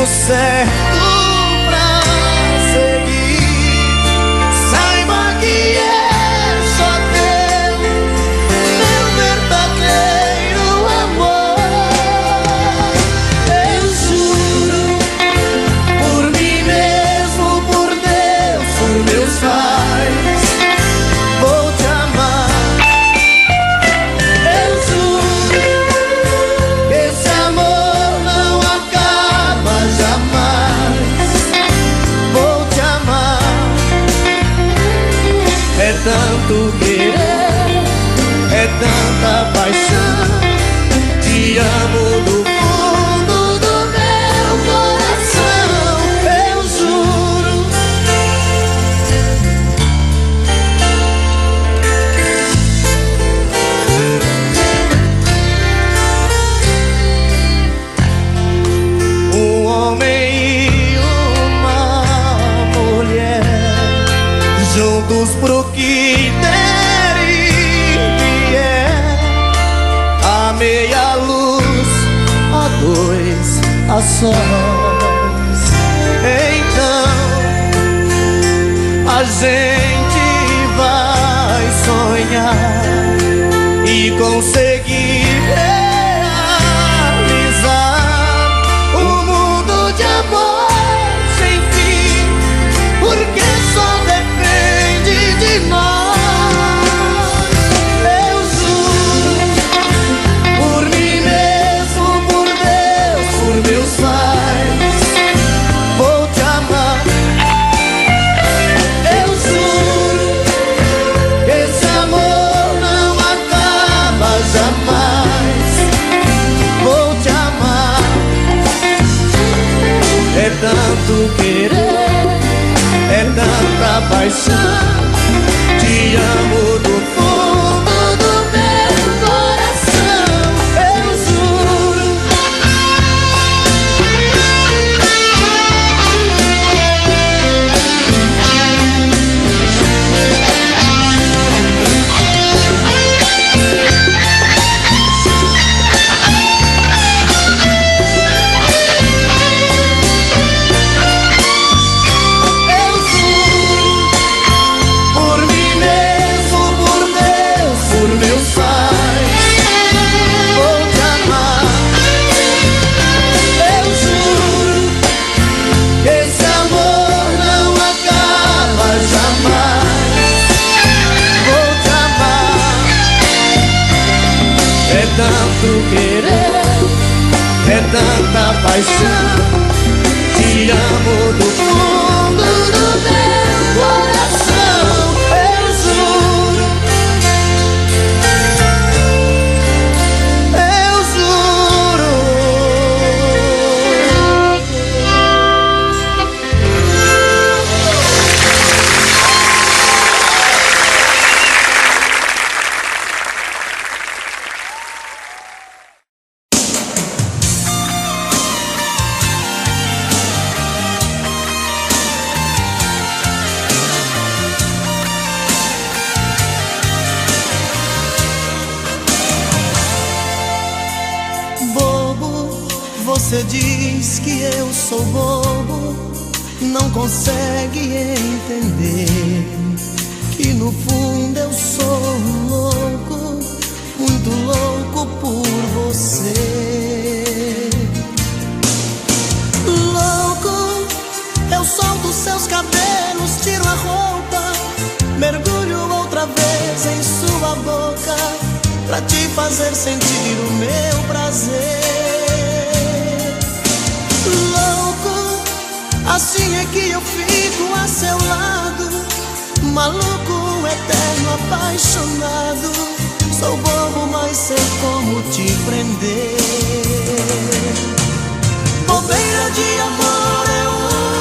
caminho certo pra seguir. Saiba que é só teu, meu verdadeiro amor. Eu juro, por mim mesmo, por Deus, por meus pais, vou te amar. Eu juro que esse amor não acaba jamais. Vou te amar. É tanto querer, é tanta paixão. Te amo do fundo do meu coração. Eu juro. Um homem e uma mulher, juntos pro que der e vier, a meia luz, a dois, a sós. Então a gente vai sonhar e conseguir realizar um mundo de amor sem fim, porque só depende de nós. Eu juro, por mim mesmo, por Deus, por meus pais, vou te amar. Eu juro que esse amor não acaba jamais. Vou te amar. É tanto querer, é tanta paixão. Te amo do fundo do meu coração. Eu juro. Eu juro, por mim mesmo, por Deus, por meus pais, vou te amar. Eu juro que esse amor não acaba jamais. Vou te amar. É tanto querer, é tanta paixão. Te amo do fundo do meu coração. Eu juro. Eu juro. Bobo, você diz que eu sou bobo, não consegue entender que no fundo eu sou louco, muito louco por você. Louco, eu solto seus cabelos, tiro a roupa, mergulho outra vez em sua boca, pra te fazer sentir o meu prazer. Louco, assim é que eu fico a seu lado, maluco, eterno, apaixonado. Sou bobo, mas sei como te prender. Bobeira de amor é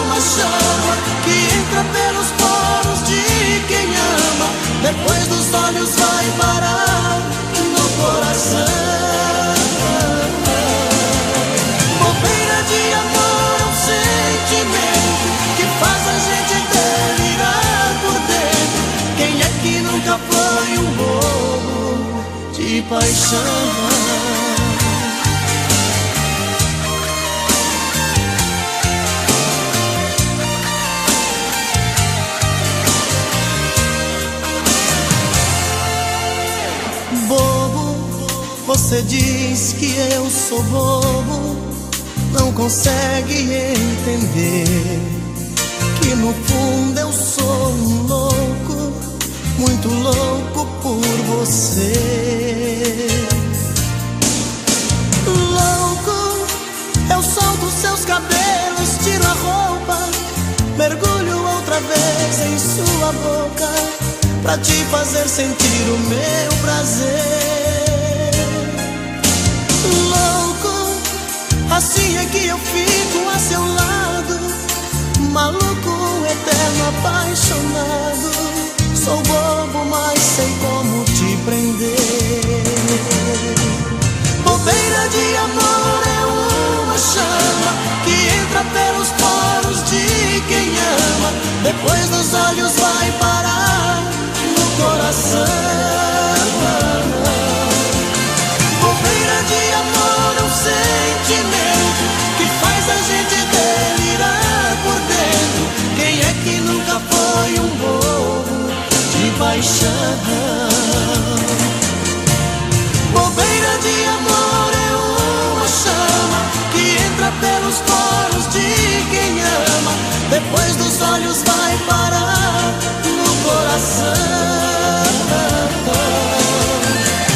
uma chama que entra pelos poros de quem ama, depois dos olhos vai parar no coração. Bobeira de amor é um sentimento que faz a gente delirar por dentro. Quem é que nunca foi um bobo de paixão? Você diz que eu sou bobo, não consegue entender que no fundo eu sou um louco, muito louco por você. Louco, eu solto seus cabelos, tiro a roupa, mergulho outra vez em sua boca, pra te fazer sentir o meu prazer. Louco, assim é que eu fico a seu lado, maluco, eterno, apaixonado. Sou bobo, mas sei como te prender. Bobeira de amor é uma chama que entra pelos poros de quem ama, depois dos olhos vai parar no coração. Bobeira de amor é um sentimento que faz a gente delirar por dentro. Quem é que nunca foi um bobo de paixão? Bobeira de amor é uma chama que entra pelos poros de quem ama, depois dos olhos vai parar no coração.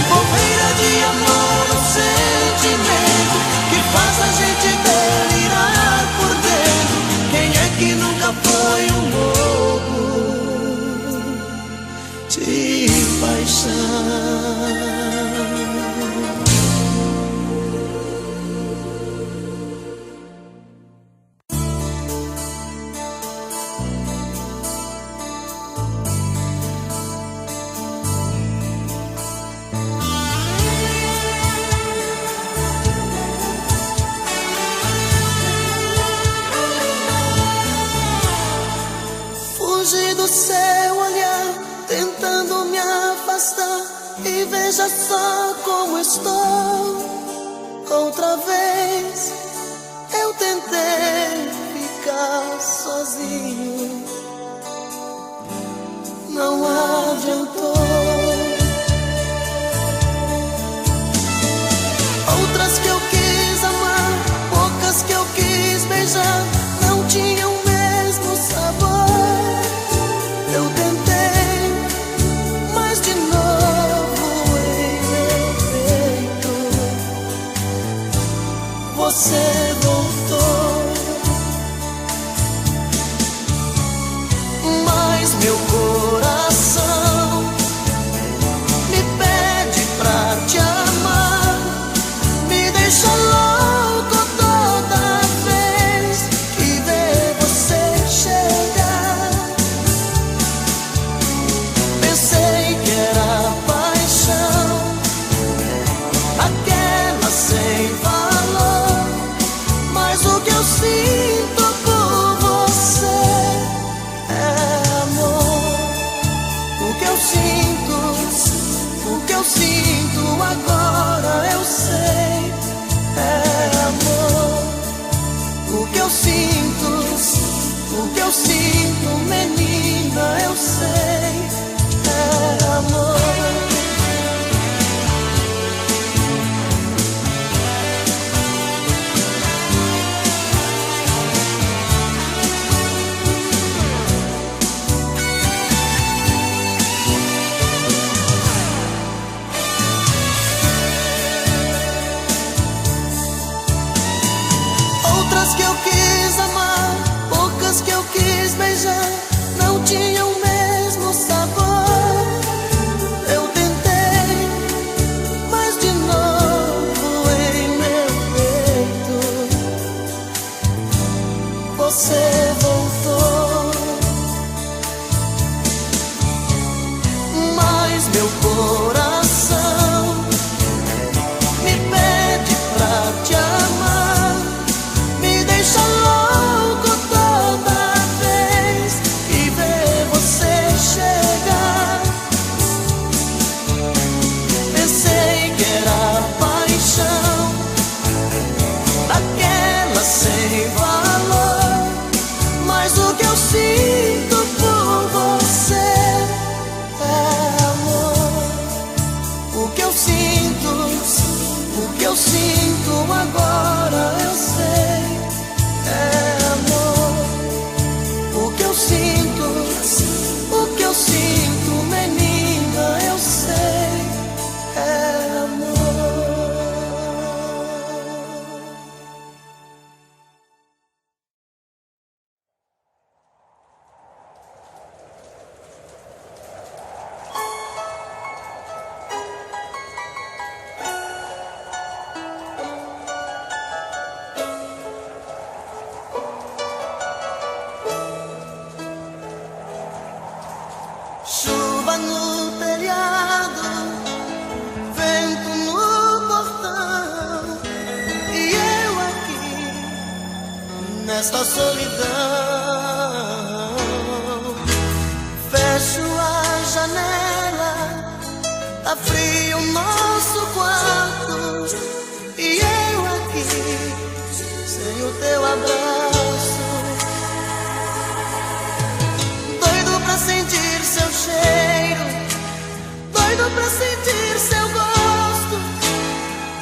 Bobeira de amor é um sentimento que faz a gente delirar por dentro. Quem é que nunca foi um bobo de paixão? Fugi do seu olhar, tentando me afastar, e veja só como estou. Outra vez eu tentei ficar sozinho, não adiantou. Outras que eu quis amar, bocas que eu quis beijar, não tinham o mesmo sabor. Eu tentei, mas de novo em meu peito você voltou. Mas meu coração me pede pra te amar, me deixa louco toda vez que vê você chegar. Pensei que era paixão, aquela sem valor, eu sinto agora eu sei, é amor. O que eu sinto, o que eu sinto, menina, eu sei, é amor. Chuva no telhado, vento no portão, e eu aqui nesta solidão. Fecho a janela, tá frio o nosso quarto, e eu aqui sem o teu abraço. Doido pra sentir seu cheiro, doido pra sentir seu gosto,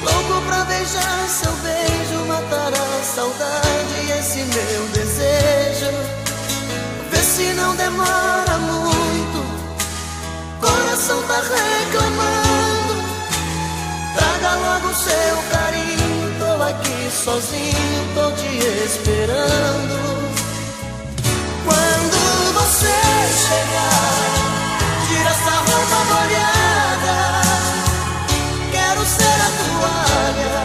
louco pra beijar seu beijo, matar a saudade e esse meu desejo. Vê se não demora muito, coração tá reclamando. Traga logo seu carinho, tô aqui sozinho, tô te esperando. Quando você chegar, tira essa roupa molhada, quero ser a toalha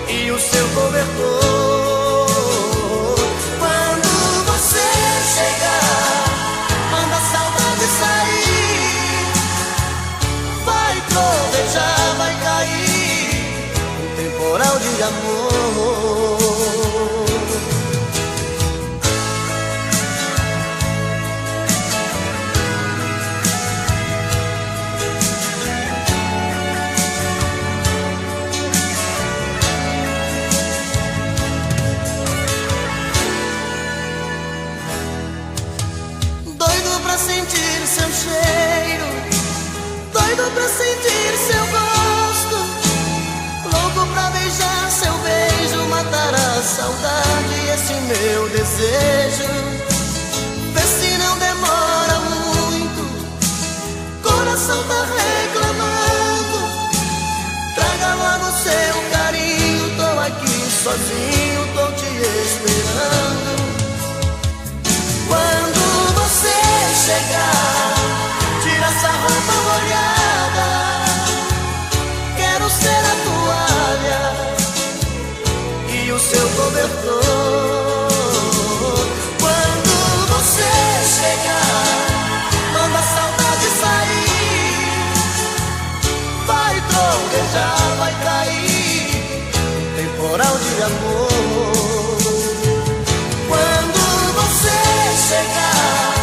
e o seu cobertor. Quando você chegar, manda a saudade sair, vai trovejar, vai cair um temporal de amor. Sentir seu cheiro, doido pra sentir seu gosto, louco pra beijar seu beijo, matar a saudade e esse meu desejo. Vê se não demora muito, coração tá reclamando. Traga logo seu carinho, tô aqui sozinho, tô te esperando. Quando você chegar, tira essa roupa molhada, quero ser a toalha e o seu cobertor. Quando você chegar, manda a saudade sair, vai trovejar, vai cair um temporal de amor. Quando você chegar,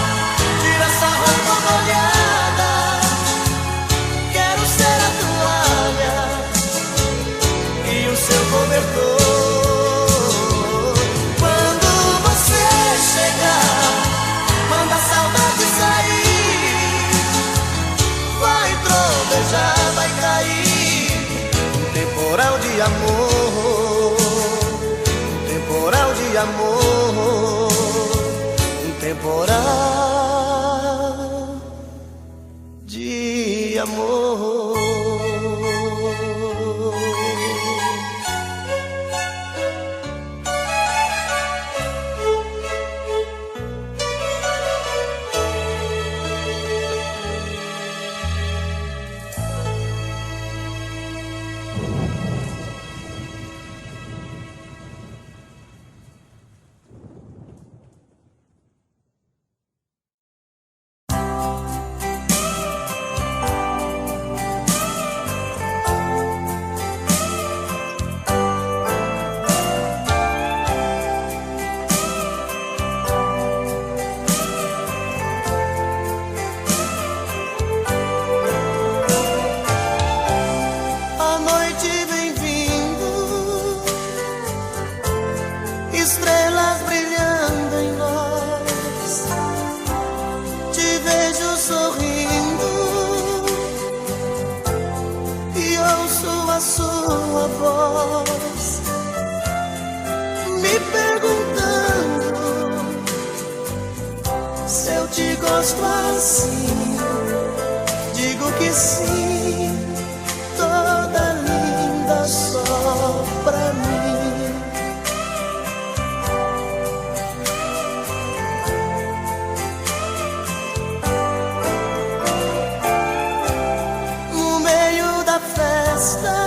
tira essa roupa molhada, quero ser a toalha e o seu cobertor. Quando você chegar, manda a saudade sair, vai trovejar, vai cair um temporal de amor, um temporal de amor, um temporal de amor. sua voz, me perguntando se eu te gosto assim. Digo que sim, toda linda só pra mim. No meio da festa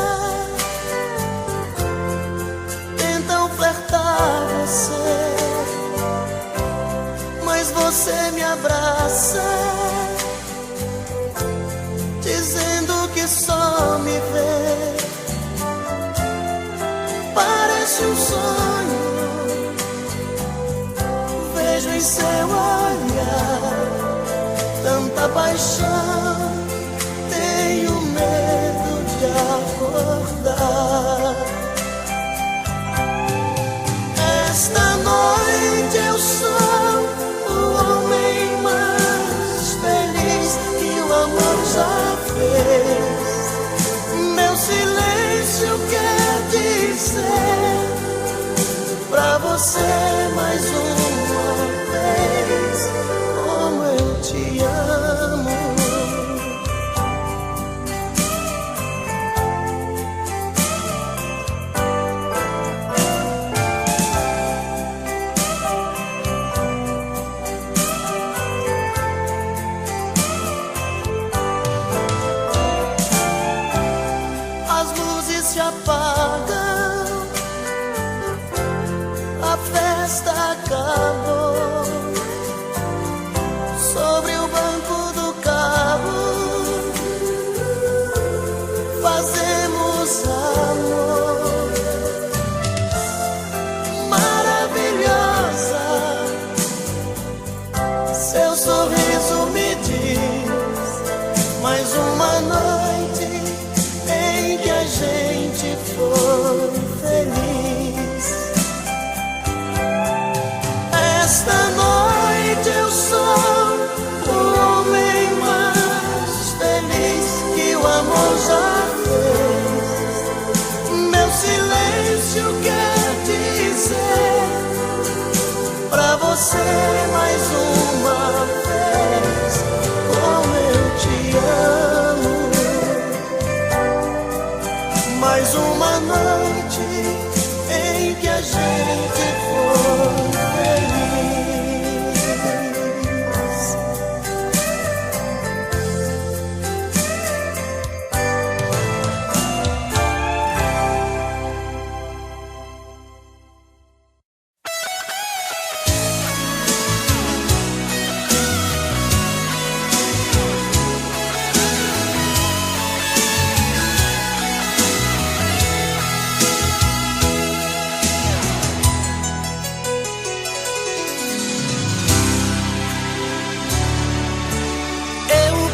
tentam flertar você, mas você me abraça, dizendo que só me vê. Parece um sonho, vejo em seu olhar tanta paixão, tenho medo de acordar. Esta noite eu sou o homem mais feliz que o amor já fez. Meu silêncio quer dizer pra você mais uma vez como eu te amo. Se apagam, a festa acabou. Sobre o banco do carro fazemos amor. Maravilhosa, seu sorriso me diz mais uma noite em que a gente foi feliz. Esta noite eu sou o homem mais feliz que o amor já fez. Meu silêncio quer dizer pra você mais uma vez como eu te amo. Mais uma noite em que a gente foi feliz.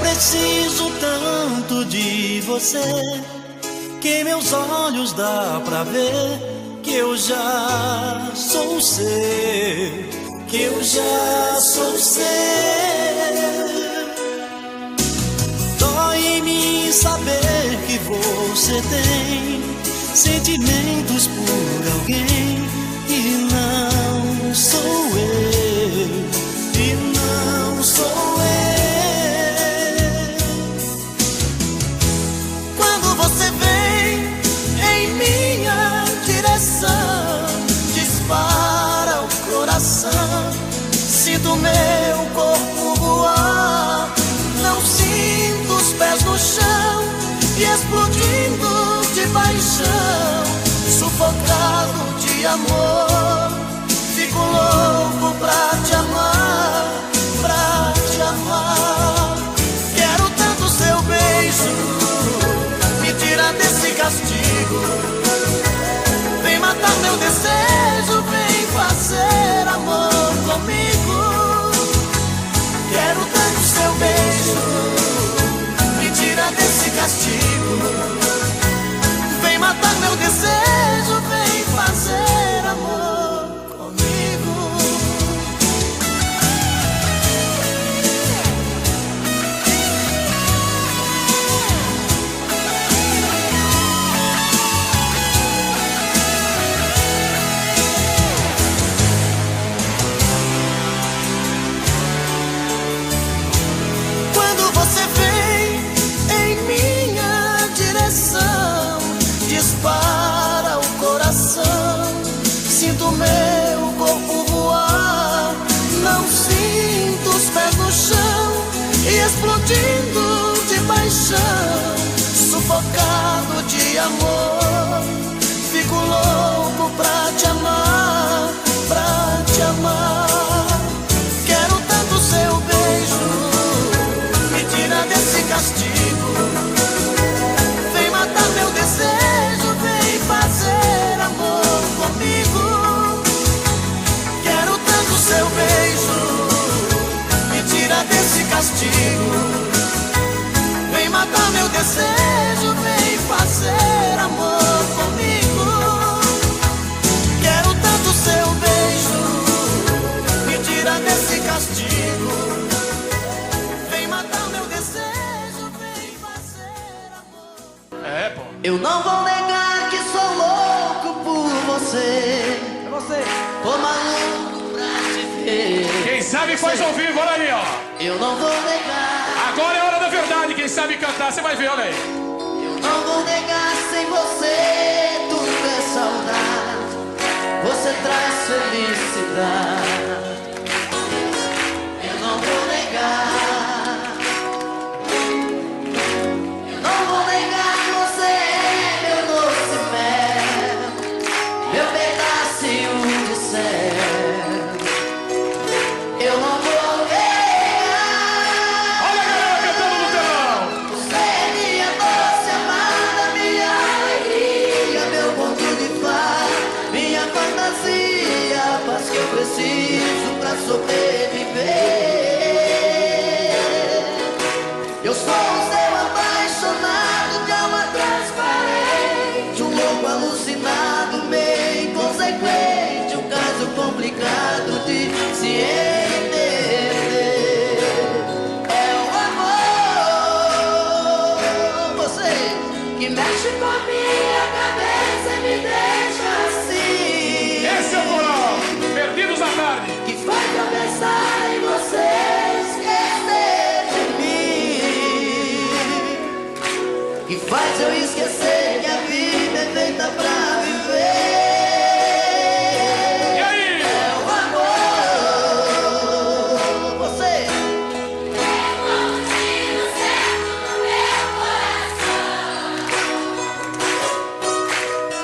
Preciso tanto de você que meus olhos dá pra ver que eu já sou seu, que eu já sou seu. Dói em mim saber que você tem sentimentos por alguém e não sou eu, e não sou eu. Você vem em minha direção, dispara o coração, sinto meu corpo voar, não sinto os pés no chão e explodindo de paixão, sufocado de amor, fico louco pra te amar, pra te amar. Quero tanto seu beijo, tira desse castigo, vem matar meu desejo, vem fazer amor comigo. Quero tanto seu beijo, me tira desse castigo, vem matar meu desejo, vem fazer amor comigo. no chão e explodindo de paixão, sufocado de amor. Fico louco pra te amar, pra te amar. Quero tanto seu beijo, me tira desse castigo. Vem matar meu desejo, vem fazer amor comigo. Quero tanto seu beijo, me tira desse castigo. Vem matar meu desejo, vem fazer amor comigo. Quero tanto seu beijo, me tira desse castigo. Vem matar meu desejo, vem fazer amor. É, pô. Eu não vou negar que sou louco por você. É você. Tô maluco pra te ver. Quem sabe faz ao vivo, olha aí, ó. Eu não vou negar. Agora é a hora da verdade, quem sabe cantar, você vai ver, olha aí. Eu não vou negar, sem você tudo é saudade. Você traz felicidade. Eu não vou negar. Eu não vou negar que você é meu doce mel, meu pedacinho de céu. Eu não vou negar. Olha a galera cantando no telão. Você é minha doce amada, minha alegria, meu conto de fada, minha fantasia, a paz que eu preciso pra sobreviver. Eu sou o seu apaixonado de alma transparente, um louco alucinado, meio inconsequente, um caso complicado de se entender. É o amor, você que mexe com a minha cabeça e me deixa assim. Esse é o coral, Perdidos na Tarde. Que faz eu pensar em você, esquecer de mim. Que faz eu esquecer que a vida é feita pra viver. E aí? É o amor, você.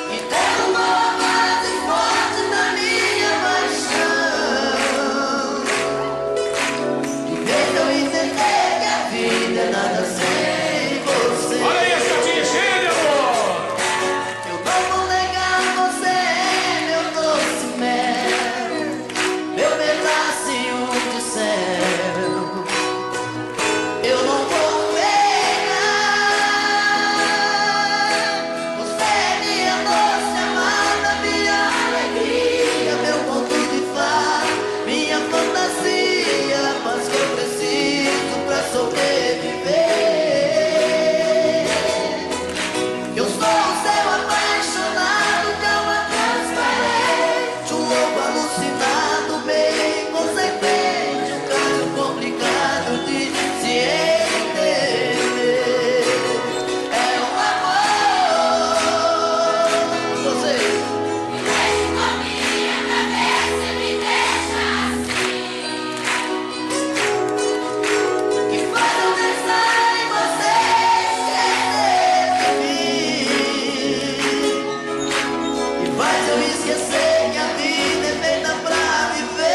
E derrubou mais e forte na minha paixão. E fez eu entender que a vida é nada sem você. Olha aí, essa catinha cheia de amor. Eu não vou negar, você é meu doce mel, meu pedacinho de céu. Eu não vou negar. Você é minha doce amada, minha alegria, meu conto de fada, minha fantasia, a paz que eu preciso pra sobreviver. Eu sou o seu apaixonado de alma transparente, um louco alucinado, meio inconsequente, um caso complicado de se entender. É o amor, você mexe com a minha cabeça e me deixa assim. Que faz eu pensar em você, esquecer de mim. Que faz eu esquecer que a vida é feita pra viver.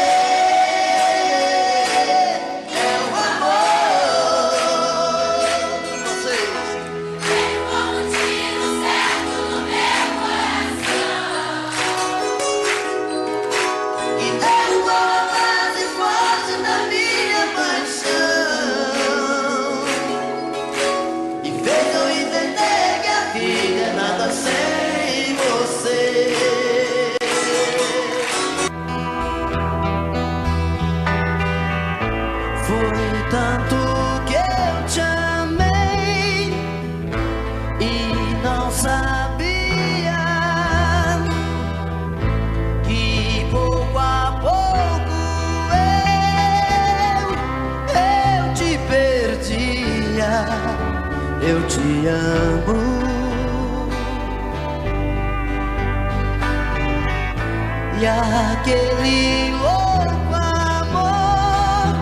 É o amor, você. Tem como tiro certo no meu coração. E derrubou a base forte da minha paixão. E fez eu entender que a vida é nada sem você. Foi tanto que eu te amei e não sabia que pouco a pouco eu te perdia. Eu te amo. E aquele louco amor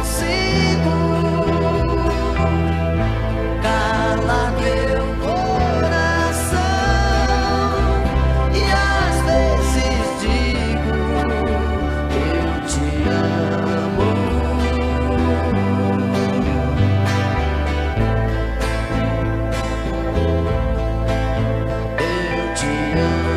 consigo calar meu coração e às vezes digo eu te amo. Eu te amo.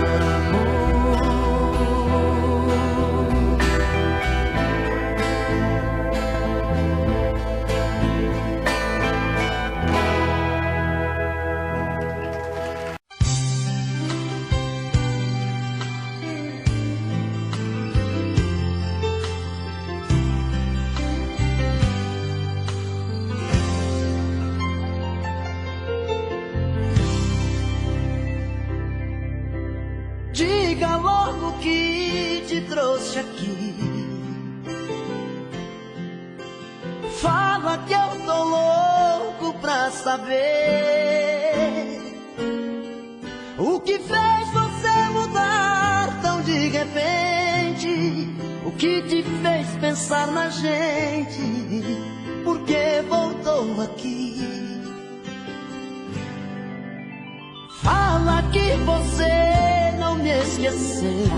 Diga logo que te trouxe aqui. Fala que eu tô louco pra saber o que fez você mudar tão de repente. O que te fez pensar na gente? Por que voltou aqui? Fala que você não me esqueceu,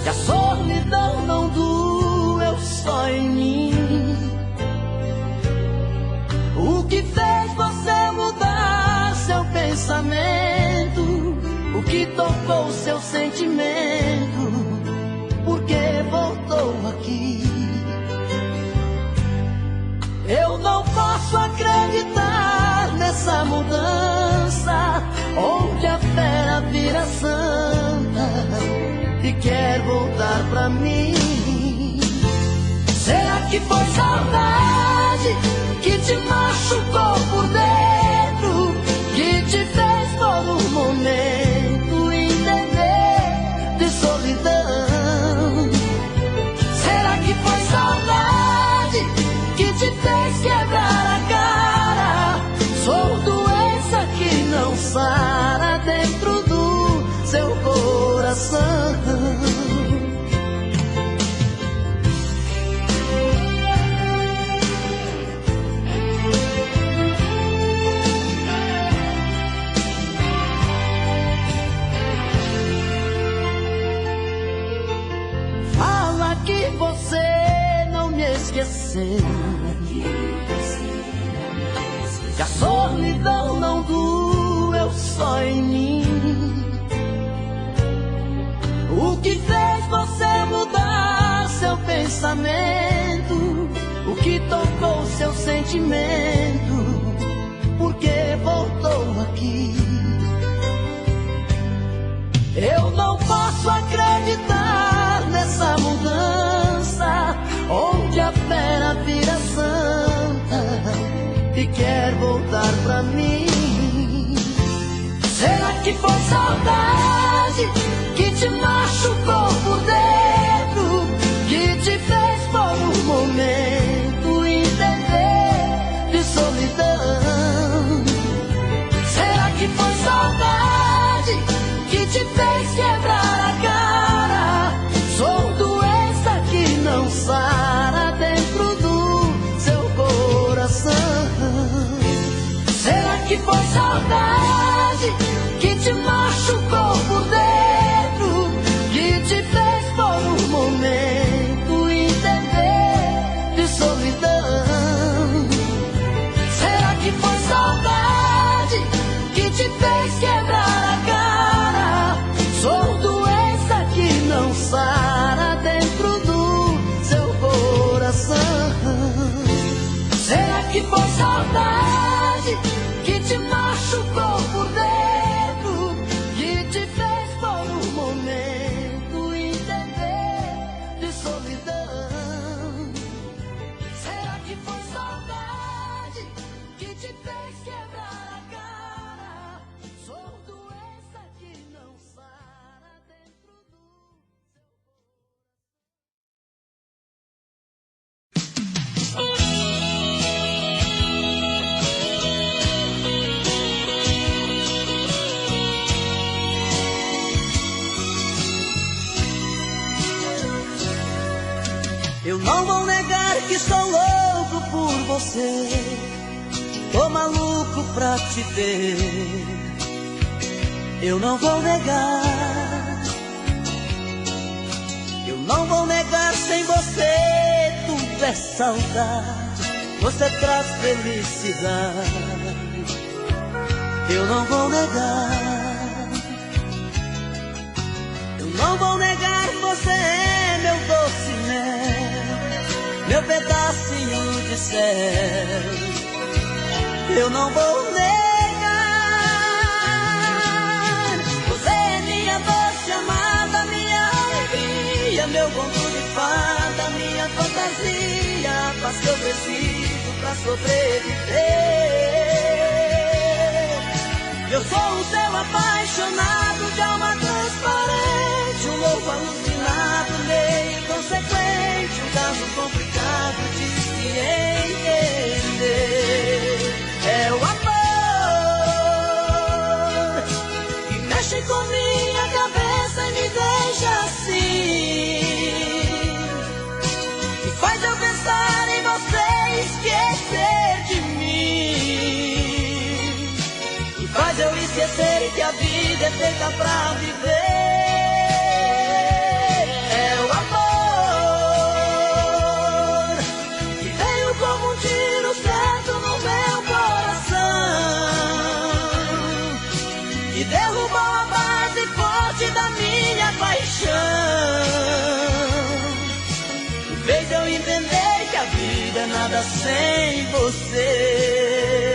que a solidão não doeu só em mim. O que fez você mudar seu pensamento? O que tocou seu sentimento? Por que voltou aqui? Eu não posso acreditar nessa mudança, onde a fera vira santa e quer voltar pra mim. Será que foi saudade que te machucou por dentro, que te fez por um momento entender de solidão? Será que foi saudade que te fez quebrar a cara? Sou doença que não sara dentro do seu coração. Fala que você não me esqueceu, que a solidão não doeu só em mim. O que fez você mudar seu pensamento? O que tocou seu sentimento? Por que voltou aqui? Eu não posso acreditar nessa mudança, onde a fera vira santa e quer voltar pra mim. Será que foi saudade que te machucou por dentro, que te fez por um momento entender de solidão? Será que foi saudade que te fez quebrar a cara? Sou doença que não sara dentro do seu coração. Será que foi saudade que te machucou por dentro, que te fez por um momento entender de solidão? Será que foi saudade que te fez quebrar a cara? Sou doença que não sara dentro do seu coração. Será que foi saudade que te machucou por dentro, que te fez por um momento entender de solidão? Será que foi saudade que te fez quebrar a cara? Sou doença que não sara dentro do seu coração. Eu não vou negar que sou louco por você, tô maluco pra te ver. Eu não vou negar, eu não vou negar, sem você tudo é saudade, você traz felicidade. Eu não vou negar, eu não vou negar, você é meu doce mel, meu pedacinho de céu. Eu não vou negar, você é minha doce amada, minha alegria, meu conto de fada, minha fantasia, a paz que eu preciso pra sobreviver. Eu sou um céu apaixonado, de alma transparente, um louco alucinado, meio inconsequente, um caso complicado de se entender. É o amor que mexe com minha cabeça e me deixa assim, que faz eu pensar em você e esquecer de mim, que faz eu esquecer que a vida é feita pra viver. É o amor que veio como um tiro certo no meu coração, que derrubou a base forte da minha paixão, que fez eu entender que a vida é nada sem você.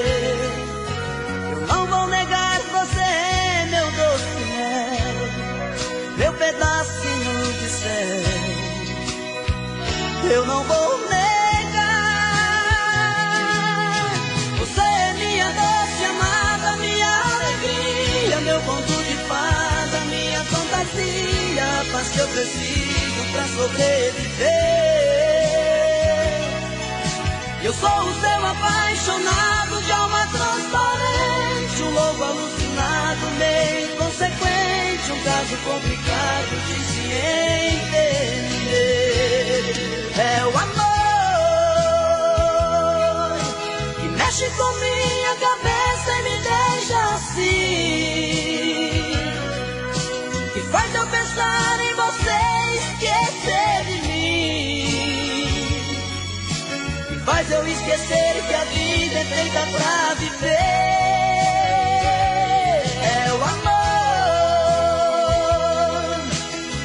Eu não vou negar, você é meu doce mel, meu pedacinho de céu. Eu não vou negar, você é minha doce amada, minha alegria, meu conto de fada, minha fantasia, a paz que eu preciso pra sobreviver. Eu sou o seu apaixonado, de alma transparente, um louco alucinado, meio inconsequente, um caso complicado de se entender. É o amor que mexe com minha cabeça e me deixa assim, que faz eu pensar em você e esquecer de mim, que faz eu esquecer que a vida é feita pra viver. É o amor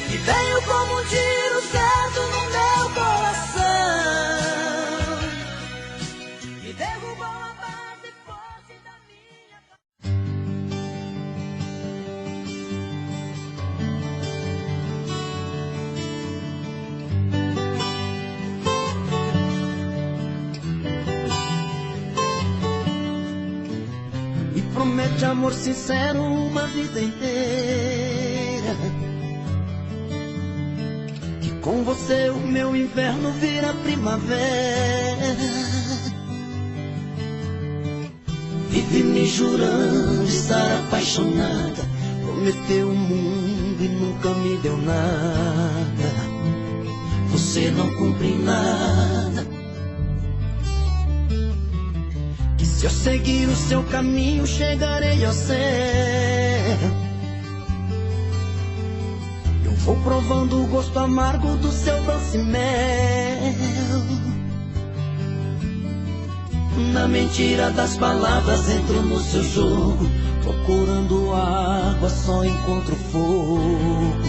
que veio como um tiro certo no meu coração, que derrubou a base forte da minha. E promete amor sincero uma vida inteira, que com você o meu inverno vira primavera. Vive me jurando estar apaixonada, prometeu o mundo e nunca me deu nada. Você não cumpre nada, que se eu seguir o seu caminho chegarei ao céu. Eu vou provando o gosto amargo do seu doce mel. Na mentira das palavras entro no seu jogo, procurando água só encontro fogo,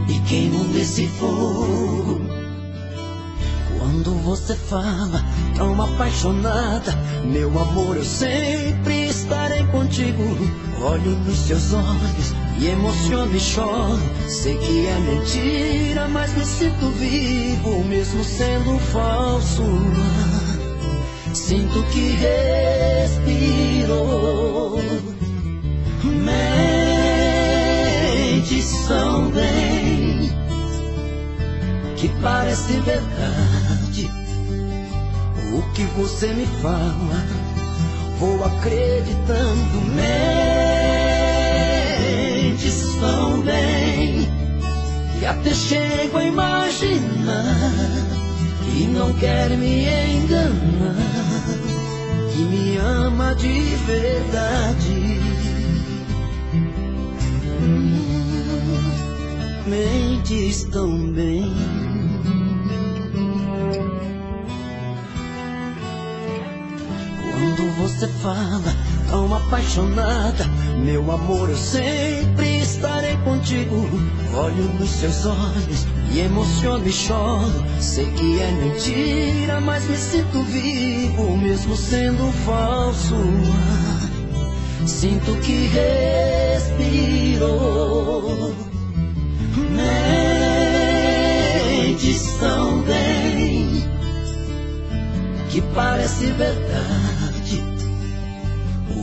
e queimo nesse fogo. Quando você fala tão apaixonada, meu amor, eu sempre estarei contigo. Olho nos seus olhos e emociono e choro. Sei que é mentira, mas me sinto vivo, mesmo sendo falso. Sinto que respiro. Mentes são bem, que parece verdade. O que você me fala, vou acreditando. Mentes são bem, E até chego a imaginar que não quer me enganar, que me ama de verdade. Mentes tão bem. Quando você fala tão apaixonada, meu amor, eu sempre estarei contigo. Olho nos seus olhos e emociono e choro. Sei que é mentira, mas me sinto vivo, mesmo sendo falso. Sinto que respiro. Mentes tão bem que parece verdade.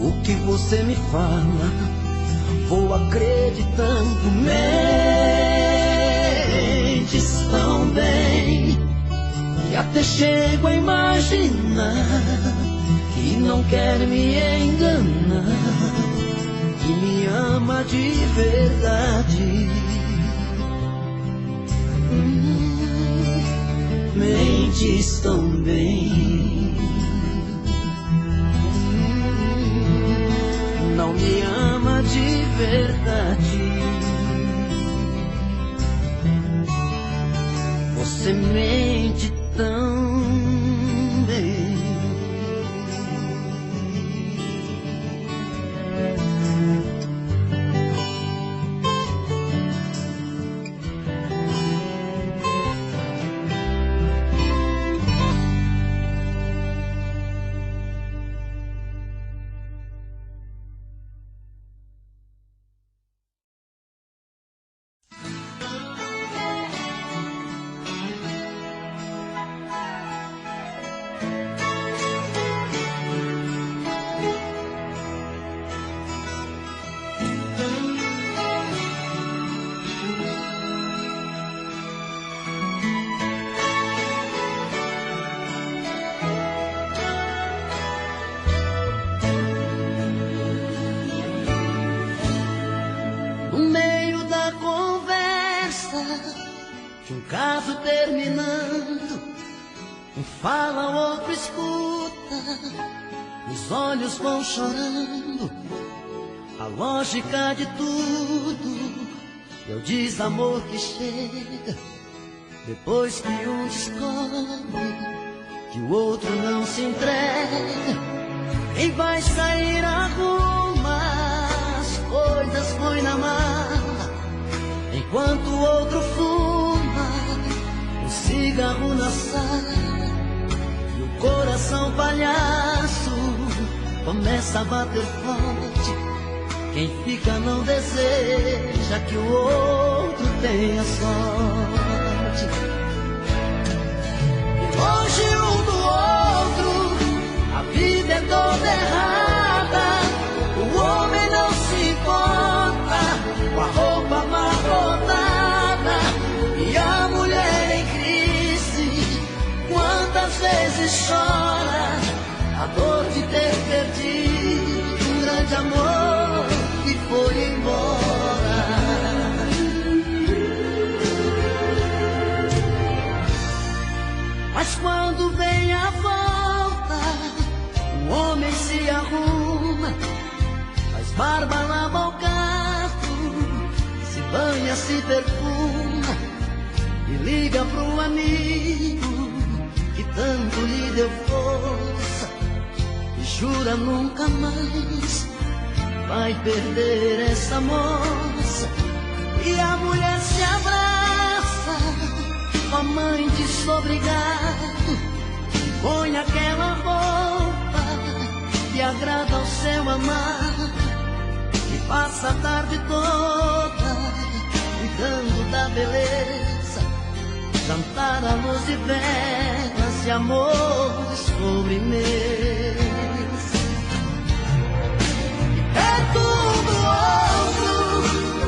O que você me fala, vou acreditando. Mentes tão bem que até chego a imaginar que não quer me enganar, que me ama de verdade. Mentes tão bem. Não me ama de verdade. Você mente tão bem. Caso terminando, um fala, o outro escuta, os olhos vão chorando. A lógica de tudo é o desamor que chega depois que um descobre que o outro não se entrega. Quem vai sair arruma as coisas, põe na mala, enquanto o outro fuma cigarro na sala. E o coração palhaço começa a bater forte. Quem fica não deseja que o outro tenha sorte. E longe um do outro, a vida é toda errada. O homem não se importa com a roupa amarrotada e a mulher em crise. Quantas vezes chora a dor de ter perdido um grande amor que foi embora. Mas quando vem a volta, o homem se arruma, faz barba, lava o carro, se banha, se perfuma e liga pro amigo que tanto lhe deu força e jura nunca mais vai perder essa moça. E a mulher se abraça com a mãe desobrigado, põe aquela roupa que agrada ao seu amado e passa a tarde toda cuidando da beleza, jantar à luz de velas e amor de sobremesa. É tudo outro,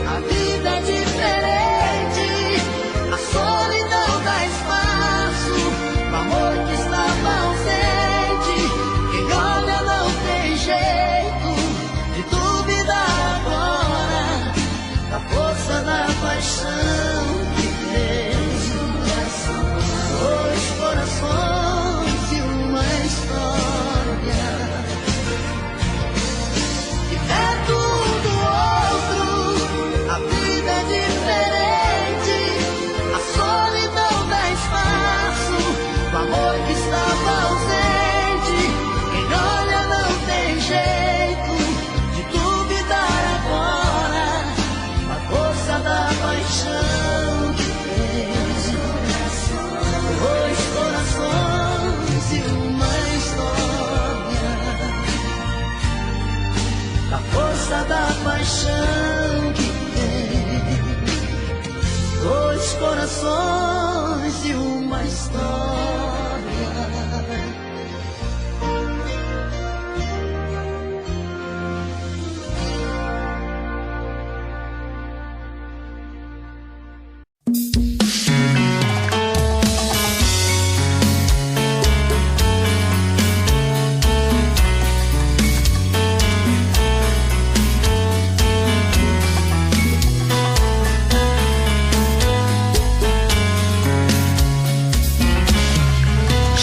a vida é diferente, a solidão dá espaço pro amor que estava ausente. Quem olha não tem jeito de duvidar agora da força da paixão que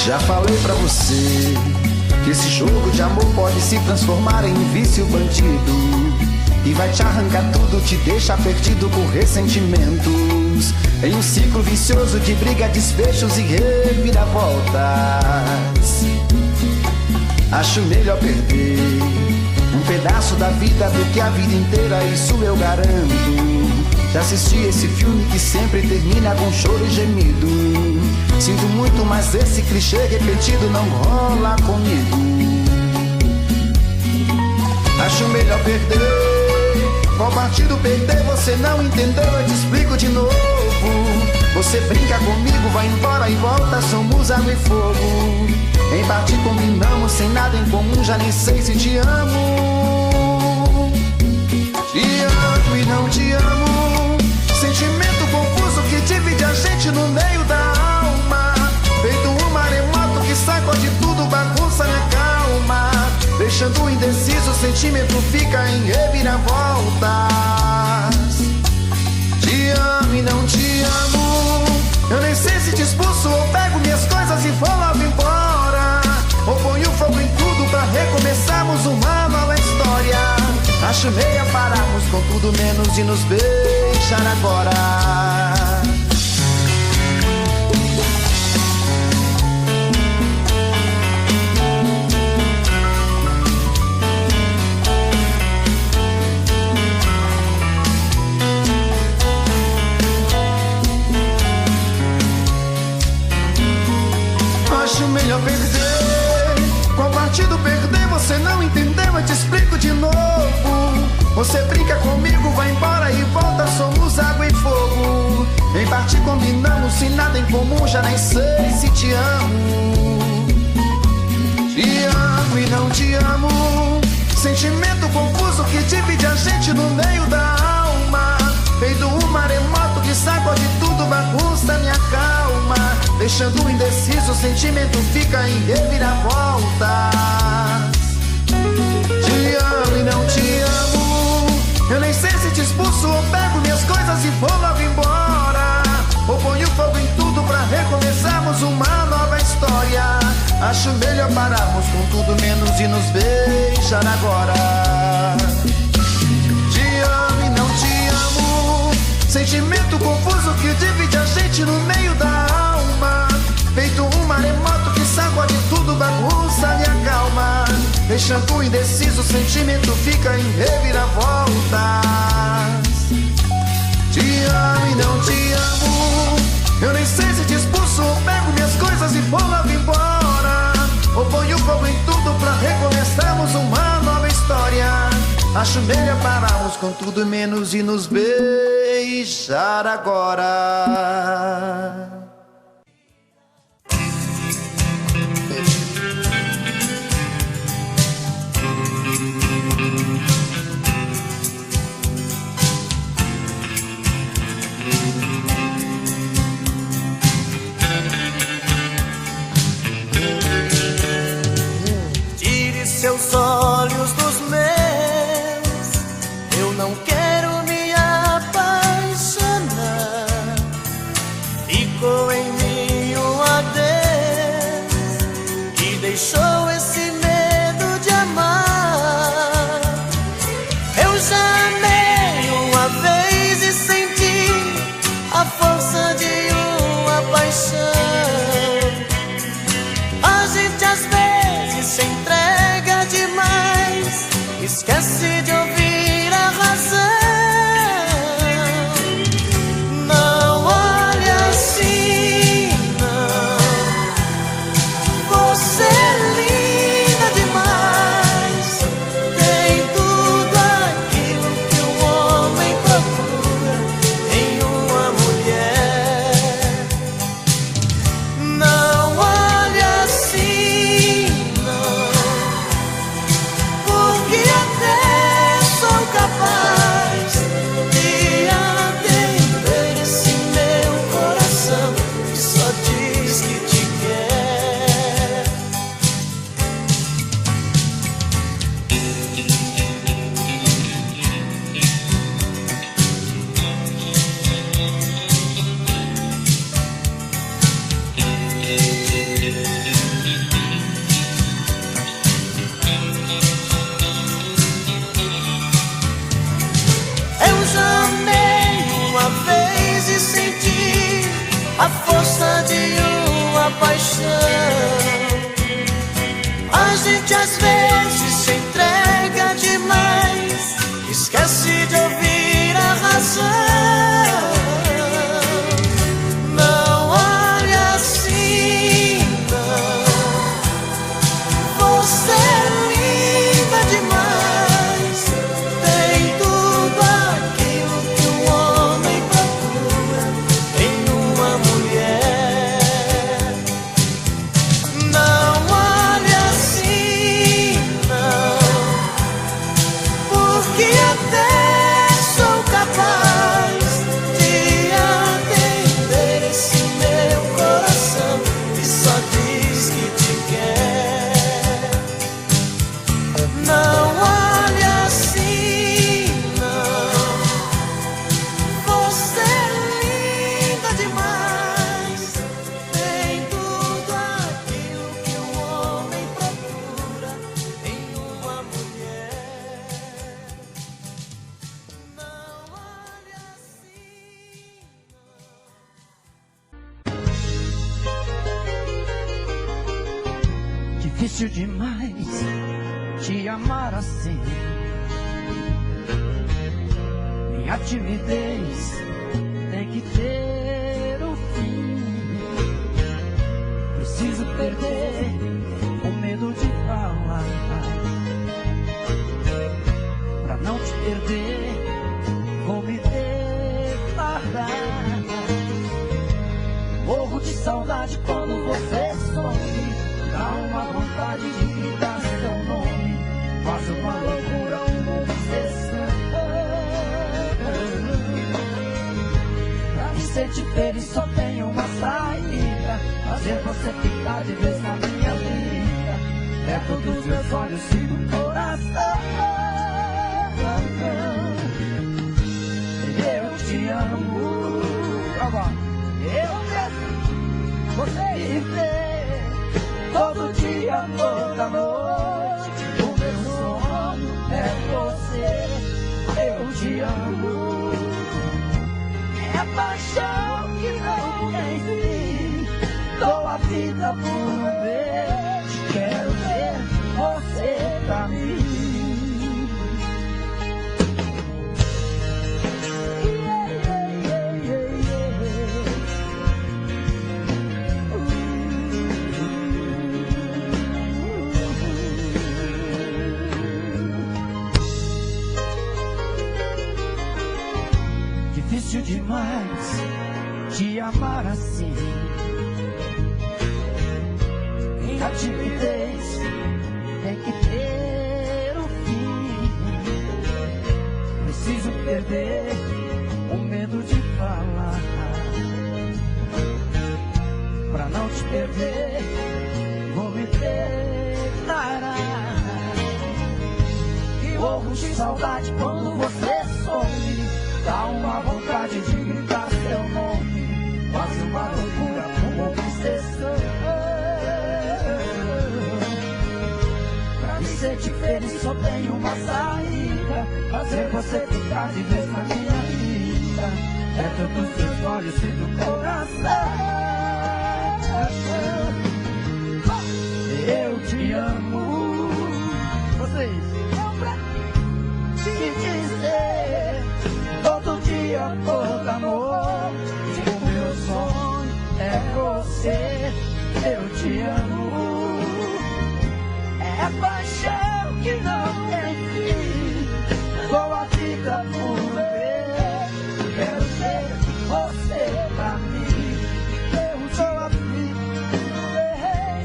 Já falei pra você que esse jogo de amor pode se transformar em um vício bandido, e vai te arrancar tudo, te deixa perdido com ressentimentos, em um ciclo vicioso de briga, desfechos e reviravoltas. Acho melhor perder um pedaço da vida do que a vida inteira, isso eu garanto. Já assisti esse filme que sempre termina com choro e gemido. Sinto muito, mas esse clichê repetido não rola comigo. Acho melhor perder. Qual partido perder? Você não entendeu, eu te explico de novo. Você brinca comigo, vai embora e volta, somos água e fogo. Em parte combinamos, sem nada em comum, já nem sei se te amo. Te amo e não te amo. Sentimento confuso que divide a gente no meio da alma. Feito um maremoto que sacode tudo, bagunça minha calma. Deixando indeciso, o sentimento fica em reviravoltas. Te amo e não te amo. Eu nem sei se te expulso ou pego minhas coisas e vou logo embora, ou ponho fogo em tudo pra recomeçarmos uma nova história. Acho meia pararmos com tudo menos de nos beijar agora. Acho melhor perder. Qual partido perder? Você não entendeu, eu te explico de novo. Você brinca comigo, vai embora e volta, somos água e fogo. Em parte combinamos, sem nada em comum, já nem sei se te amo. Te amo e não te amo. Sentimento confuso que divide a gente no meio da alma. Feito um maremoto que sacode tudo, bagunça minha calma. Deixando indeciso, o sentimento fica em reviravoltas. Te amo e não te amo. Eu nem sei se te expulso ou pego minhas coisas e vou logo embora, ou ponho fogo em tudo pra recomeçarmos uma nova história. Acho melhor pararmos com tudo menos de nos beijar agora. Te amo e não te amo. Sentimento confuso que divide a gente no meio da alma. Feito um maremoto que sacode tudo, bagunça minha calma. Deixando indeciso, o sentimento fica em reviravoltas. Te amo e não te amo. Eu nem sei se te expulso ou pego minhas coisas e vou logo embora, ou ponho fogo em tudo pra recomeçarmos uma nova história. Acho melhor pararmos com tudo menos de nos beijar agora. Seus olhos dos meus, eu não quero me apaixonar. Fico de uma paixão. A gente às vezes se entrega demais, esquece de ouvir a razão. Não olhe assim, não. Você é linda demais, tem tudo aquilo que um homem procura em uma mulher. Não olhe assim, não, porque até sou capaz de atender esse meu coração que só diz que te quer. Não olhe assim, não. Você é linda demais, tem tudo aquilo que um homem procura em uma mulher. Não olhe assim, não. Difícil demais te amar assim. Minha timidez tem que ter um fim. Preciso perder o medo de falar, pra não te perder, vou me declarar. Morro de saudade quando você some, dá uma vontade de gritar seu nome, faz uma loucura, uma obsessão. Pra me sentir feliz só tem uma saída, fazer você ficar de vez na minha vida, perto dos meus olhos e do coração. Eu te amo, eu quero você viver todo dia, toda noite. O meu sonho é você. Eu te amo. É paixão que não tem fim. Dou a vida por vez. Quero ver você pra mim. Difícil demais te amar assim. Minha timidez tem que ter um fim. Preciso perder o medo de falar, pra não te perder, vou me declarar. Morro de saudade quando você some, dá uma vontade de gritar seu nome, faz uma loucura, uma obsessão. Pra me sentir feliz só tem uma saída, fazer você ficar de vez na minha vida, perto dos seus olhos e do coração. Eu te amo. Vocês te dizer todo dia, toda noite, o meu sonho é você. Eu te amo. É paixão que não tem fim. Dou a vida por ver. Quero ter você pra mim. Eu dou a vida por ver.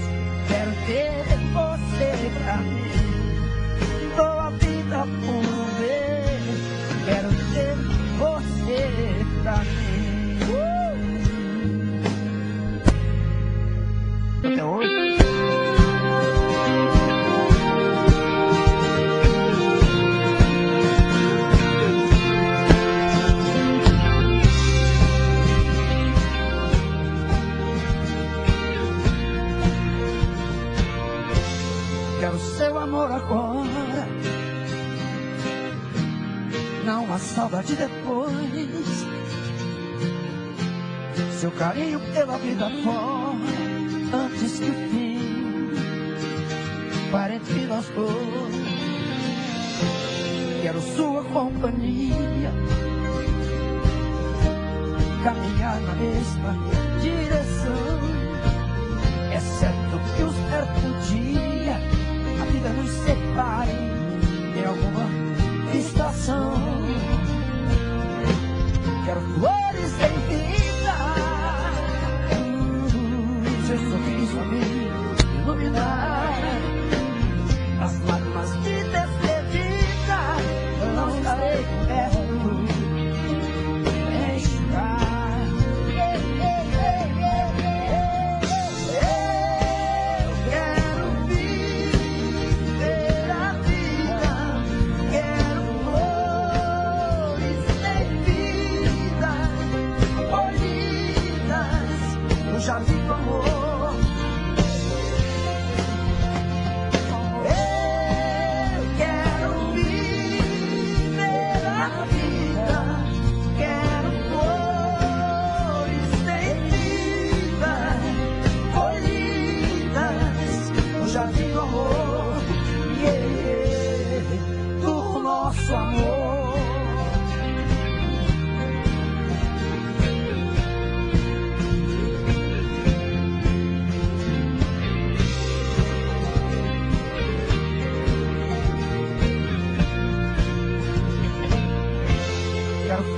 Quero ter você pra mim. Dou a vida por ver. Quero ter você pra mim. Até hoje. Quero seu amor agora, não a saudade depois. seu carinho pela vida fora, antes que o fim pare entre nós dois. Quero sua companhia, caminhar na mesma direção. É certo que um certo dia a vida nos separe em alguma estação. Quero flores sem vida, seu sorriso a me iluminar. As lágrimas de despedida eu não estarei perto pra enxugar. Eu quero viver a vida, quero flores sem vida, colhidas no jardim do amor.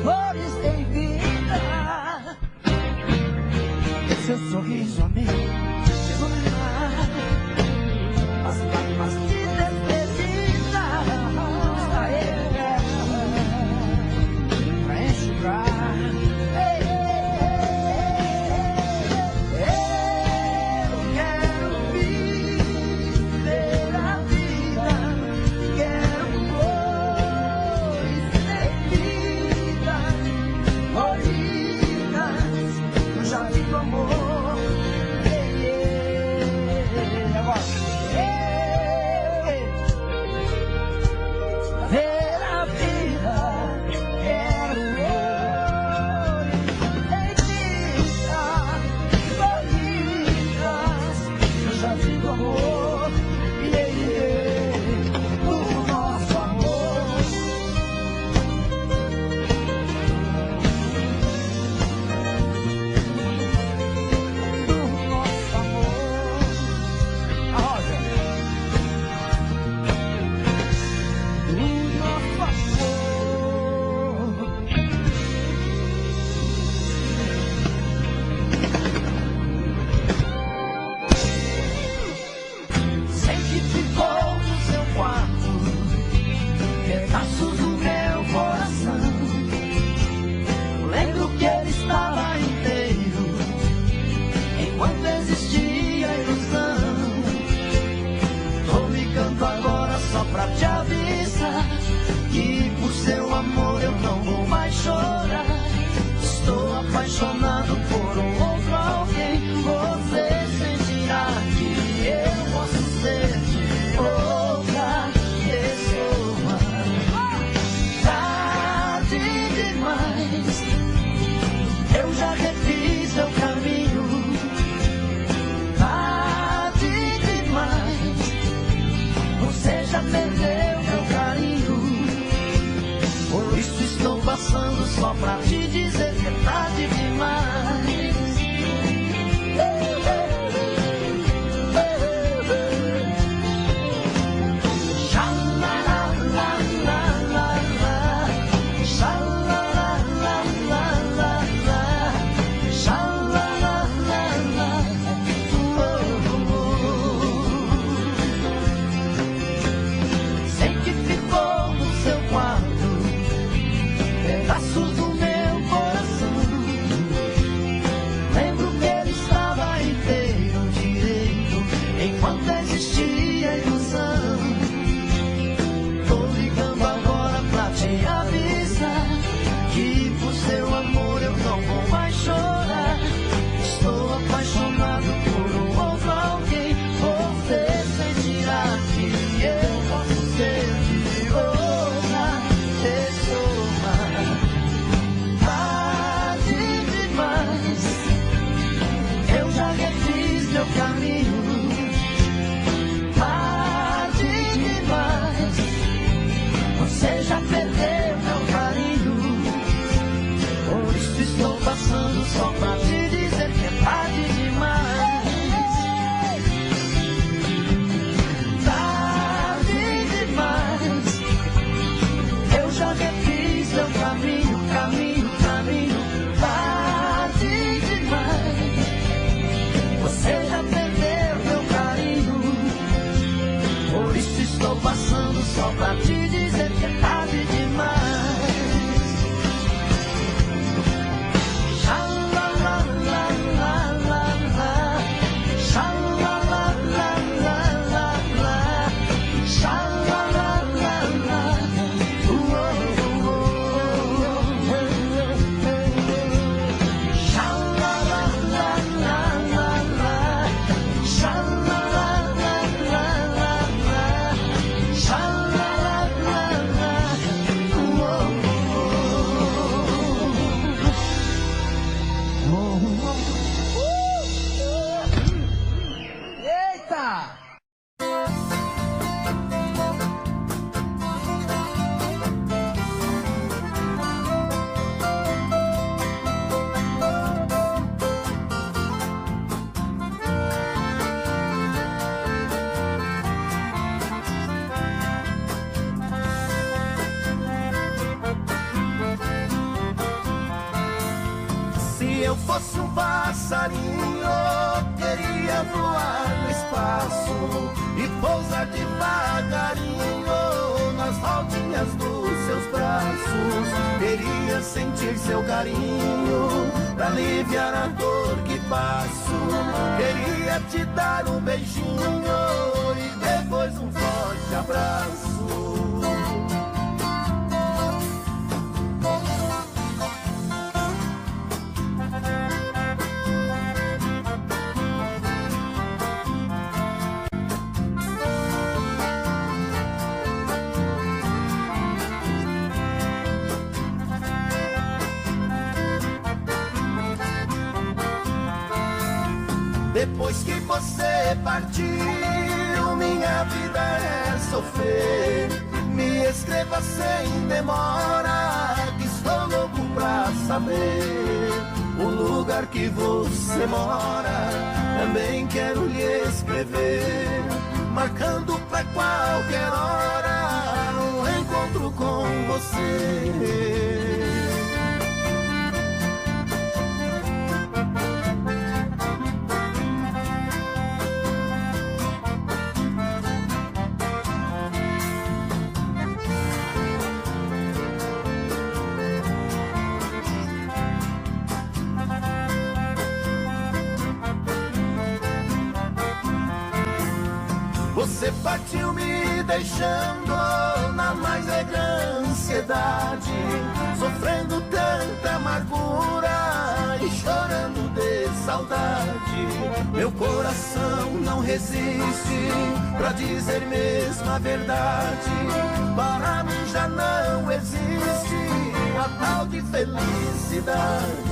Flores em vida, seu sorriso a me iluminar. As lágrimas de despedida estarei pra enxugar. Eu quero viver a vida, quero flores sem vida, colhidas no jardim do amor. Agora, eu passarinho, queria voar no espaço e pousar devagarinho nas rodinhas dos seus braços. Queria sentir seu carinho pra aliviar a dor que passo. Queria te dar um beijinho e depois um forte abraço. Depois que você partiu, minha vida é sofrer. Me escreva sem demora, que estou louco pra saber o lugar que você mora. Também quero lhe escrever, marcando pra qualquer hora um encontro com você. Você partiu me deixando na mais negra ansiedade, sofrendo tanta amargura e chorando de saudade. Meu coração não resiste pra dizer mesmo a verdade. Para mim já não existe a tal de felicidade.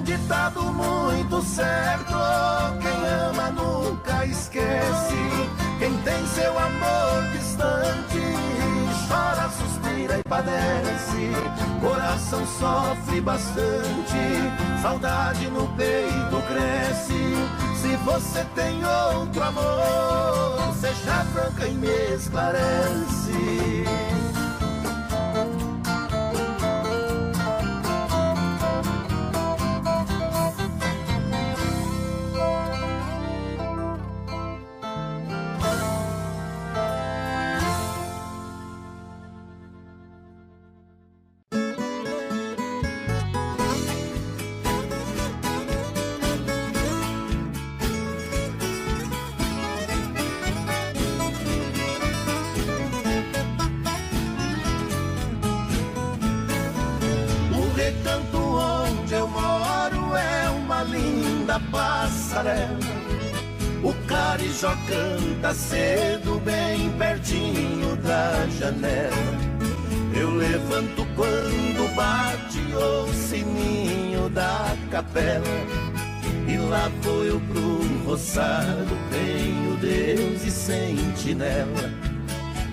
Ditado muito certo, quem ama nunca esquece. Quem tem seu amor distante chora, suspira e padece. Coração sofre bastante, saudade no peito cresce. Se você tem outro amor, seja franca e me esclarece. Passarela, o carijó canta cedo bem pertinho da janela. Eu levanto quando bate o sininho da capela, e lá vou eu pro roçado, tenho Deus e sentinela.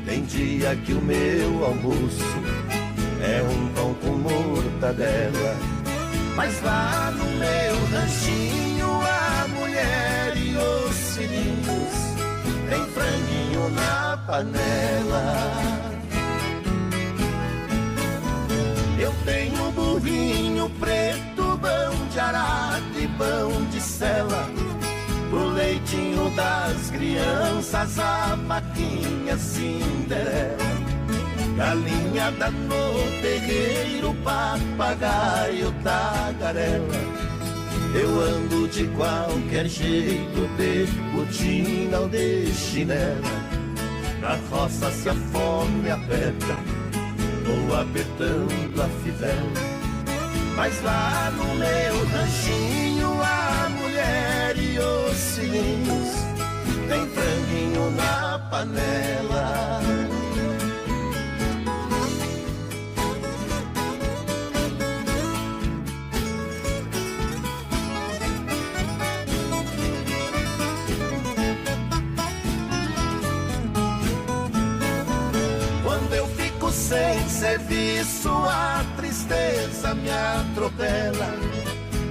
Tem dia que o meu almoço é um pão com mortadela, mas lá no meu ranchinho a mulher e os filhinhos tem franguinho na panela. Eu tenho burrinho preto, pão de arado e pão de sela, pro leitinho das crianças a vaquinha Cinderela. Galinhada no terreiro, papagaio, tagarela. Eu ando de qualquer jeito, de botina ou de chinela. Na roça se a fome aperta, vou apertando a fivela. Mas lá no meu ranchinho a mulher e os filhinhos tem franguinho na panela. sem serviço, a tristeza me atropela.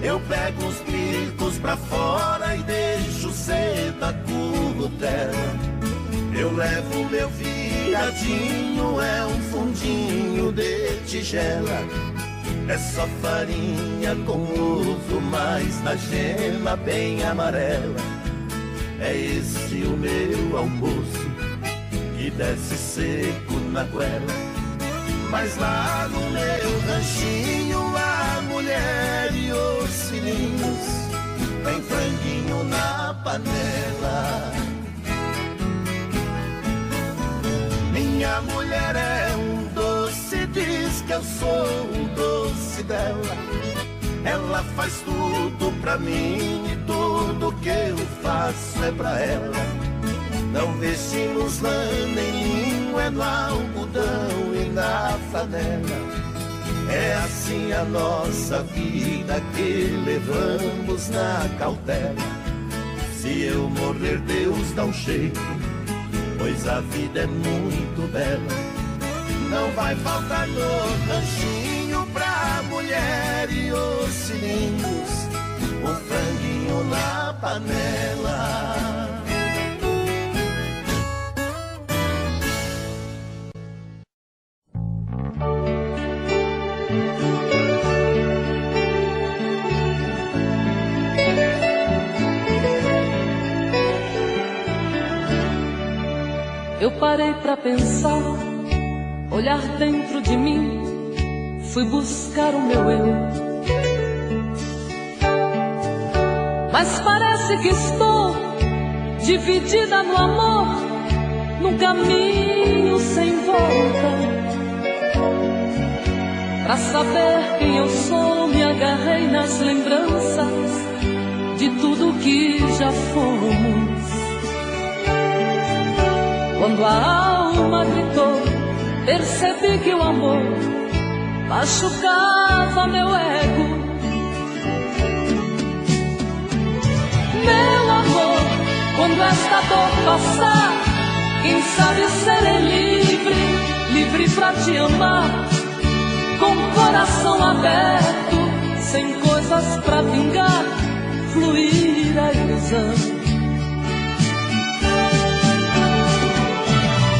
Eu pego os bicos pra fora e deixo cedo a currutela. Eu levo meu viadinho, é um fundinho de tigela. É só farinha com ovo, mas na gema bem amarela. É esse o meu almoço, que desce seco na goela. Mas lá no meu ranchinho, a mulher e os filhinhos tem franguinho na panela. Minha mulher é um doce, diz que eu sou o doce dela. Ela faz tudo pra mim e tudo que eu faço é pra ela. Não vestimos lã nem linho, é no algodão e na flanela. É assim a nossa vida que levamos na cautela. Se eu morrer, Deus dá um jeito, pois a vida é muito bela. Não vai faltar no ranchinho pra mulher e os filhinhos um franguinho na panela. Eu parei pra pensar, olhar dentro de mim, fui buscar o meu eu. Mas parece que estou dividida no amor, num caminho sem volta. Pra saber quem eu sou, me agarrei nas lembranças de tudo que já fomos. Quando a alma gritou, percebi que o amor machucava meu ego. Meu amor, quando esta dor passar, quem sabe serei livre, livre pra te amar, com o coração aberto, sem coisas pra vingar, fluir a ilusão.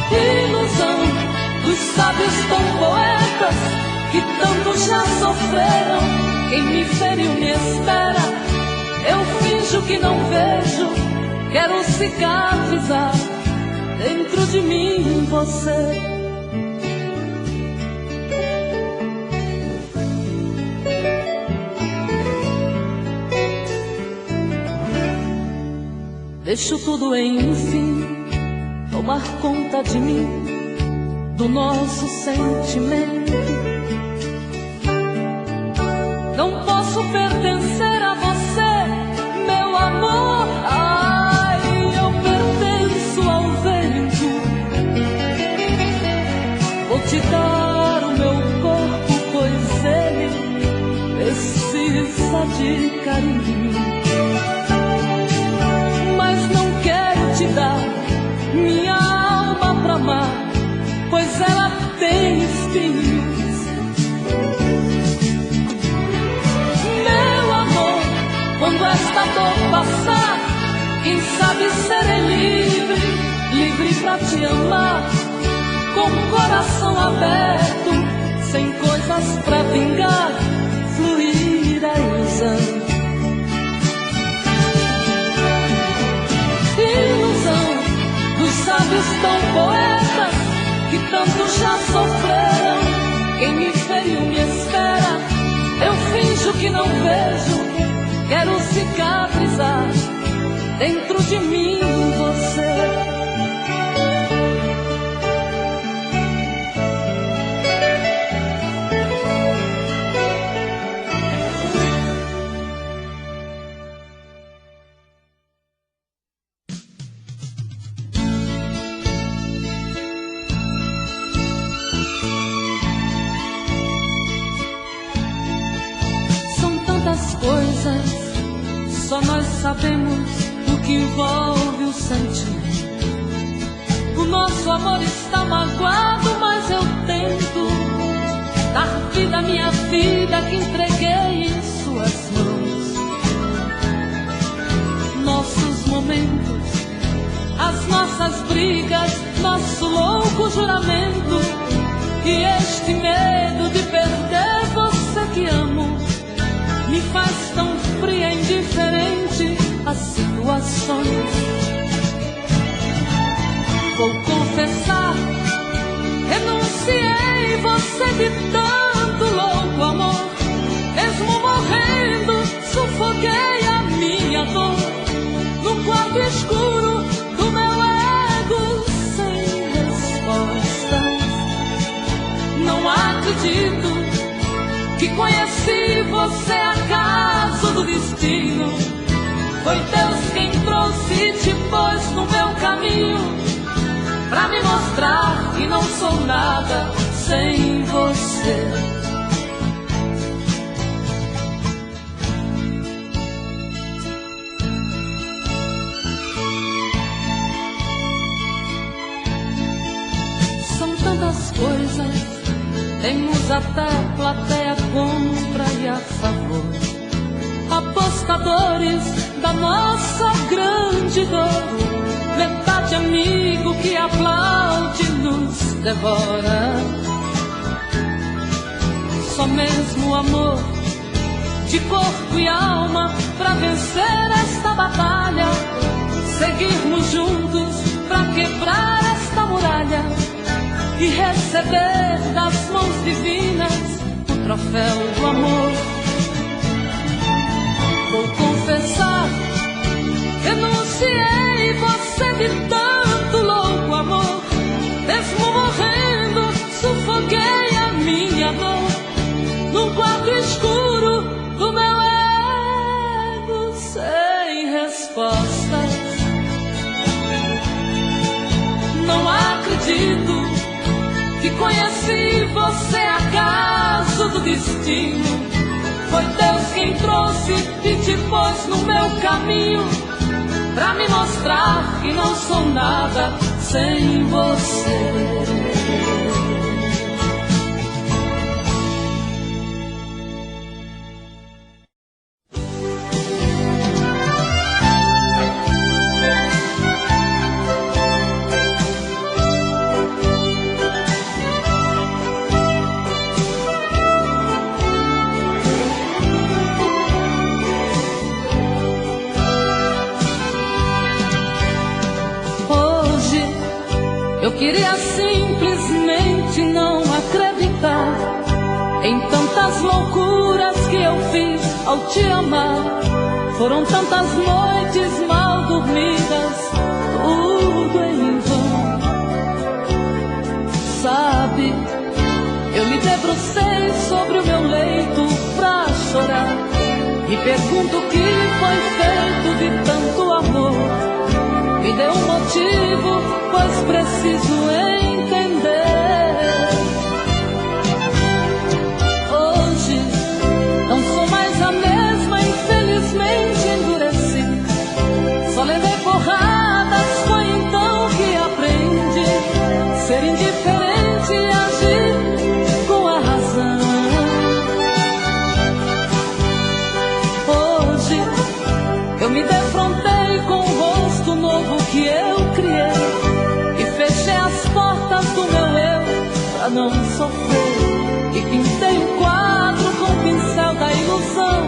Ilusão dos sábios tão poetas que tanto já sofreram. Quem me feriu me espera, eu finjo que não vejo, quero cicatrizar dentro de mim você. Deixo tudo enfim tomar conta de mim, do nosso sentimento. Não posso pertencer a você, meu amor. Ai, eu pertenço ao vento. Vou te dar o meu corpo, pois ele precisa de carinho. Mas não quero te dar minha alma pra amar, pois ela tem espinhos. Meu amor, quando esta dor passar, quem sabe serei livre, livre pra te amar, com o coração aberto, sem coisas pra vingar, fluir a ilusão. Ilusão dos sábios tão poetas que tanto já sofreram. Quem me feriu me espera, eu finjo que não vejo, quero cicatrizar dentro de mim você. Só nós sabemos o que envolve o sentimento. O nosso amor está magoado, mas eu tento momentos, as nossas brigas, nosso louco juramento, e este medo de perder você que amo me faz tão fria e indiferente às situações. Vou confessar, renunciei você de tanto louco amor. Mesmo morrendo, sufoquei a minha dor num quarto escuro do meu ego sem respostas. Não acredito que conheci você acaso do destino. Foi Deus quem trouxe e te pôs no meu caminho pra me mostrar que não sou nada sem você. São tantas coisas, temos até plateia contra e a favor, apostadores da nossa grande dor, metade amigo que aplaude e nos devora. Só mesmo amor de corpo e alma pra vencer esta batalha, seguirmos juntos pra quebrar esta muralha e receber das mãos divinas o troféu do amor. Vou confessar, renunciei você de tanto louco amor. Mesmo morrendo, sufoquei a minha dor num quarto escuro do meu ego sem respostas. Não acredito que conheci você acaso do destino. Foi Deus quem trouxe e te pôs no meu caminho pra me mostrar que não sou nada sem você. Eu queria simplesmente não acreditar em tantas loucuras que eu fiz ao te amar. Foram tantas noites mal dormidas, tudo em vão. Sabe, eu me debrucei sobre o meu leito pra chorar. Me pergunto o que foi feito de tanto amor. Me dê um motivo, pois preciso entender. Hoje não sou mais a mesma, infelizmente endureci. Só levei porradas, foi então que aprendi ser indiferente e agir com a razão. Hoje eu me defrontei com o rosto novo que eu criei e fechei as portas do meu eu pra não sofrer. E pintei um quadro com o pincel da ilusão.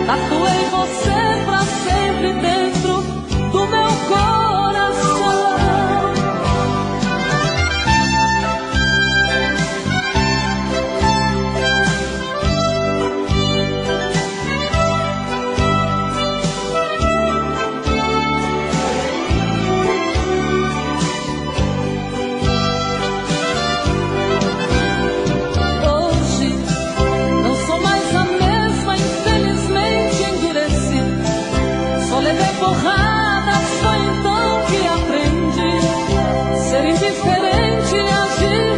Tatuei você pra sempre dentro do meu coração. Porradas, foi então que aprendi ser indiferente e agir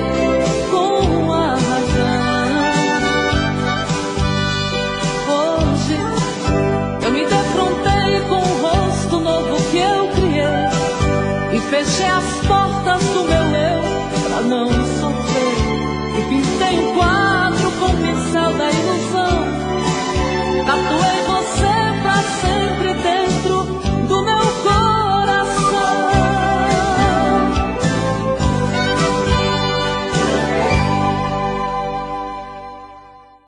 com a razão. Hoje eu me defrontei com o rosto novo que eu criei e fechei as portas do meu eu pra não